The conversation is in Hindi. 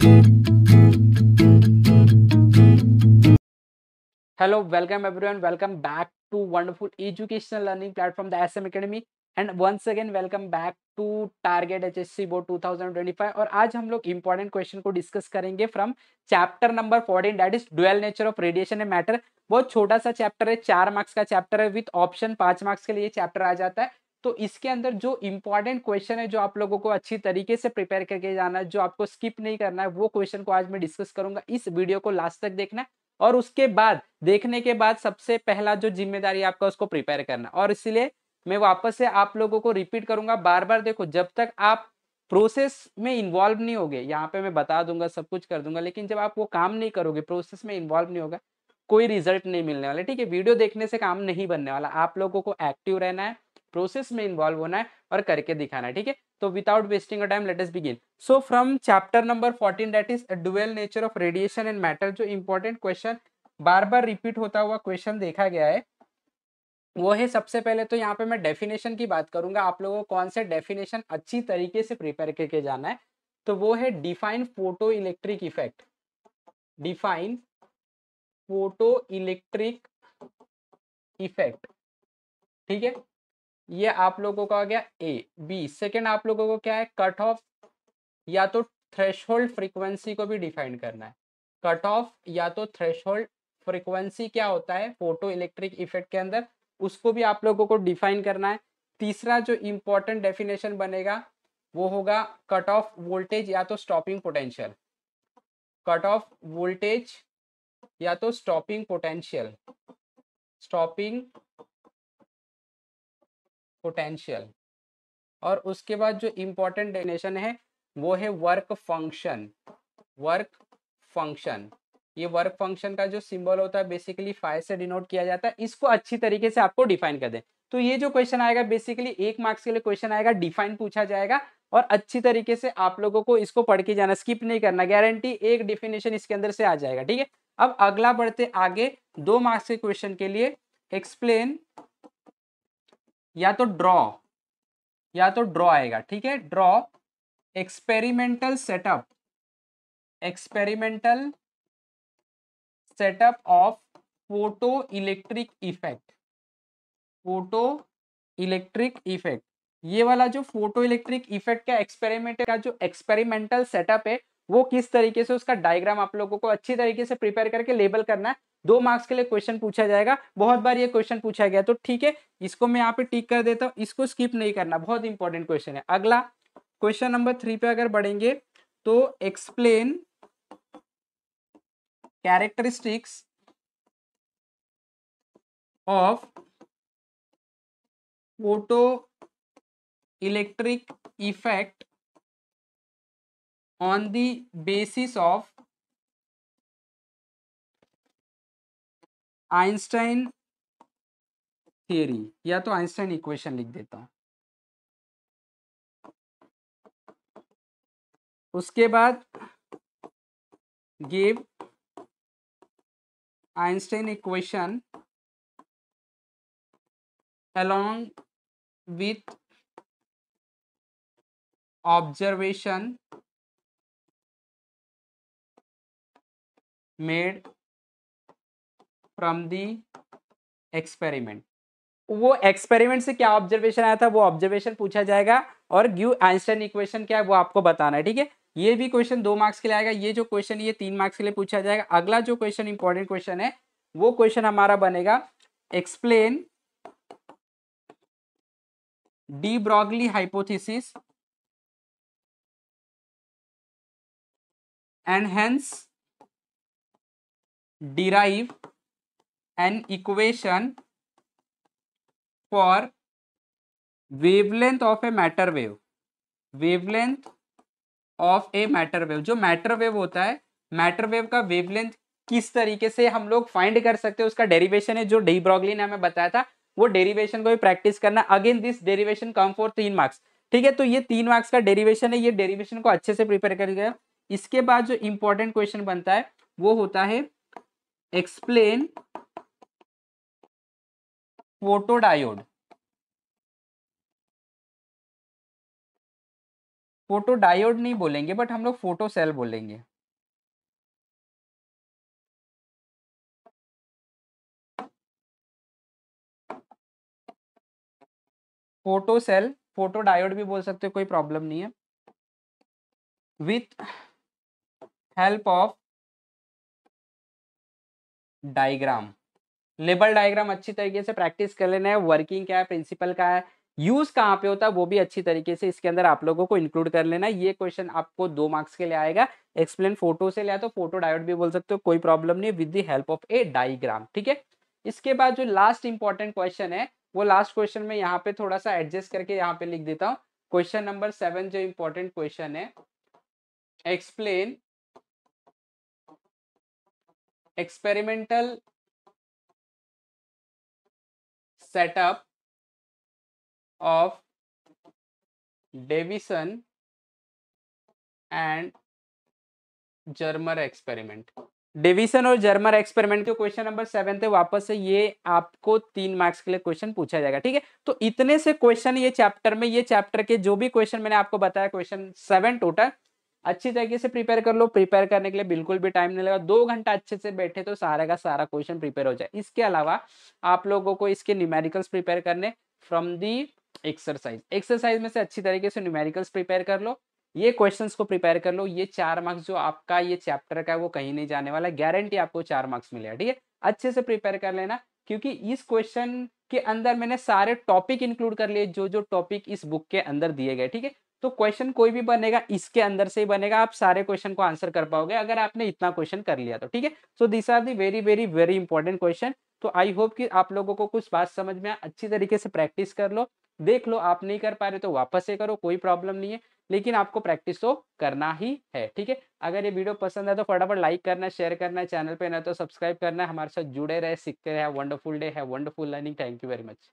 Hello, welcome everyone. Welcome back to wonderful educational learning platform, the SM Academy. And once again, welcome back to Target HSC Board 2025. और आज हम लोग important क्वेश्चन को डिस्कस करेंगे from chapter number 14, that is dual nature of radiation and matter. बहुत छोटा सा चैप्टर है, 4 मार्क्स का चैप्टर है, विथ ऑप्शन 5 मार्क्स के लिए चैप्टर आ जाता है। तो इसके अंदर जो इंपॉर्टेंट क्वेश्चन है, जो आप लोगों को अच्छी तरीके से प्रिपेयर करके जाना है, जो आपको स्किप नहीं करना है, वो क्वेश्चन को आज मैं डिस्कस करूंगा। इस वीडियो को लास्ट तक देखना है और उसके बाद देखने के बाद सबसे पहला जो जिम्मेदारी आपका उसको प्रिपेयर करना। और इसलिए मैं वापस से आप लोगों को रिपीट करूंगा बार बार, देखो जब तक आप प्रोसेस में इन्वॉल्व नहीं होगे, यहाँ पे मैं बता दूंगा, सब कुछ कर दूंगा, लेकिन जब आप वो काम नहीं करोगे, प्रोसेस में इन्वॉल्व नहीं होगा, कोई रिजल्ट नहीं मिलने वाला। ठीक है, वीडियो देखने से काम नहीं बनने वाला, आप लोगों को एक्टिव रहना है, प्रोसेस में इन्वॉल्व होना है और करके दिखाना है। ठीक है, तो without wasting a time let us begin. So from chapter number 14, that is dual nature of radiation and matter, जो इंपॉर्टेंट क्वेश्चन बार बार रिपीट होता हुआ क्वेश्चन देखा गया है, वो है सबसे पहले तो यहाँ पे मैं डेफिनेशन की बात करूंगा। आप लोगों को कौन से डेफिनेशन अच्छी तरीके से प्रिपेयर करके जाना है, तो वो है define photo electric effect. Define photo electric effect, ठीक है, ये आप लोगों का आ गया ए। बी सेकेंड आप लोगों को क्या है, कट ऑफ या तो थ्रेशोल्ड फ्रीक्वेंसी को भी डिफाइन करना है। कट ऑफ या तो थ्रेशोल्ड फ्रीक्वेंसी क्या होता है फोटो इलेक्ट्रिक इफेक्ट के अंदर, उसको भी आप लोगों को डिफाइन करना है। तीसरा जो इंपॉर्टेंट डेफिनेशन बनेगा वो होगा कट ऑफ वोल्टेज या तो stopping potential. Cut off voltage या तो स्टॉपिंग पोटेंशियल, स्टॉपिंग पोटेंशियल। और उसके बाद जो इंपॉर्टेंट डेफिनेशन है वो है वर्क फंक्शन। वर्क फंक्शन, ये वर्क फंक्शन का जो सिंबल होता है बेसिकली फाइ से डिनोट किया जाता है। इसको अच्छी तरीके से आपको डिफाइन कर दें। तो ये जो क्वेश्चन आएगा बेसिकली 1 मार्क्स के लिए क्वेश्चन आएगा, डिफाइन पूछा जाएगा और अच्छी तरीके से आप लोगों को इसको पढ़ के जाना, स्किप नहीं करना, गारंटी एक डिफिनेशन इसके अंदर से आ जाएगा। ठीक है, अब अगला बढ़ते आगे 2 मार्क्स के क्वेश्चन के लिए। एक्सप्लेन या तो ड्रॉ, या तो ड्रॉ आएगा। ठीक है, draw experimental setup, experimental setup of photo electric effect. Photo electric effect, ये वाला जो फोटो इलेक्ट्रिक इफेक्ट का एक्सपेरिमेंट का जो एक्सपेरिमेंटल सेटअप है, वो किस तरीके से, उसका डायग्राम आप लोगों को अच्छी तरीके से प्रिपेयर करके लेबल करना है। 2 मार्क्स के लिए क्वेश्चन पूछा जाएगा, बहुत बार ये क्वेश्चन पूछा गया, तो ठीक है इसको मैं यहाँ पे टिक कर देता हूँ, इसको स्किप नहीं करना, बहुत इंपॉर्टेंट क्वेश्चन है। अगला क्वेश्चन नंबर 3 पे अगर बढ़ेंगे तो explain characteristics of photo electric effect on the basis of Einstein theory, या तो आइंस्टाइन इक्वेशन लिख देता हूं। उसके बाद give Einstein equation along with observation made from the experiment। वो एक्सपेरिमेंट से क्या ऑब्जर्वेशन आया था, वो ऑब्जर्वेशन पूछा जाएगा और गिव आइंस्टाइन इक्वेशन क्या है वो आपको बताना है। ठीक है, ये भी क्वेश्चन 2 मार्क्स के लिए आएगा, ये जो क्वेश्चन ये 3 मार्क्स के लिए पूछा जाएगा। अगला जो क्वेश्चन इंपॉर्टेंट क्वेश्चन है वो क्वेश्चन हमारा बनेगा explain de Broglie hypothesis and hence derive an equation for wavelength of a matter wave। wavelength of a matter wave, जो मैटर वेव होता है, मैटर वेव का वेवलेंथ किस तरीके से हम लोग फाइंड कर सकते हैं, उसका डेरिवेशन है जो डी ब्रॉगली ने हमें बताया था, वो डेरिवेशन को भी प्रैक्टिस करना। Again this derivation come for 3 marks. ठीक है, तो ये 3 मार्क्स का डेरिवेशन है, ये डेरिवेशन को अच्छे से प्रिपेयर कर गया। इसके बाद जो इंपॉर्टेंट क्वेश्चन बनता है वो होता है एक्सप्लेन फोटोडायोड। फोटोडायोड नहीं बोलेंगे बट हम लोग फोटो सेल बोलेंगे। फोटो सेल, फोटो डायोड भी बोल सकते हो, कोई प्रॉब्लम नहीं है, with help of diagram. Label diagram अच्छी तरीके से प्रैक्टिस कर लेना है, वर्किंग क्या है, प्रिंसिपल का है, यूज कहाँ पे होता है, वो भी अच्छी तरीके से इसके अंदर आप लोगों को इंक्लूड कर लेना है। ये क्वेश्चन आपको 2 मार्क्स के लिए आएगा। एक्सप्लेन फोटो से लिया तो फोटो डायोड भी बोल सकते हो, कोई प्रॉब्लम नहीं, with the help of A diagram, ठीक है। इसके बाद जो लास्ट इंपॉर्टेंट क्वेश्चन है, वो लास्ट क्वेश्चन में यहाँ पे थोड़ा सा एडजस्ट करके यहाँ पे लिख देता हूँ। क्वेश्चन नंबर 7 जो इंपॉर्टेंट क्वेश्चन है, explain experimental setup of Davisson and Germer experiment. Davisson और जर्मर एक्सपेरिमेंट के क्वेश्चन नंबर 7 थे, वापस से ये आपको 3 मार्क्स के लिए क्वेश्चन पूछा जाएगा, ठीक है। तो इतने से क्वेश्चन ये चैप्टर में, ये चैप्टर के जो भी क्वेश्चन मैंने आपको बताया, क्वेश्चन 7 टोटल, अच्छी तरीके से प्रिपेयर कर लो। प्रिपेयर करने के लिए बिल्कुल भी टाइम नहीं लगा, 2 घंटा अच्छे से बैठे तो सारा का सारा क्वेश्चन प्रिपेयर हो जाए। इसके अलावा आप लोगों को इसके न्यूमेरिकल्स प्रिपेयर करने फ्रॉम दी एक्सरसाइज में से अच्छी तरीके से न्यूमेरिकल्स प्रिपेयर कर लो, ये क्वेश्चंस को प्रिपेयर कर लो। ये 4 मार्क्स जो आपका ये चैप्टर का है वो कहीं नहीं जाने वाला, गारंटी आपको 4 मार्क्स मिलेगा, ठीक है। अच्छे से प्रिपेयर कर लेना, क्योंकि इस क्वेश्चन के अंदर मैंने सारे टॉपिक इंक्लूड कर लिए, जो जो टॉपिक इस बुक के अंदर दिए गए, ठीक है। तो क्वेश्चन कोई भी बनेगा इसके अंदर से ही बनेगा, आप सारे क्वेश्चन को आंसर कर पाओगे अगर आपने इतना क्वेश्चन कर लिया तो, ठीक है। So this are the very very very important question. तो आई होप कि आप लोगों को कुछ बात समझ में अच्छी तरीके से प्रैक्टिस कर लो, देख लो। आप नहीं कर पा रहे तो वापस से करो, कोई प्रॉब्लम नहीं है, लेकिन आपको प्रैक्टिस तो करना ही है, ठीक है। अगर ये वीडियो पसंद है तो फटाफट लाइक करना, शेयर करना, चैनल पे ना तो सब्सक्राइब करना, हमारे साथ जुड़े रहे, सीखते रहे। वंडरफुल डे है, wonderful learning. Thank you very much.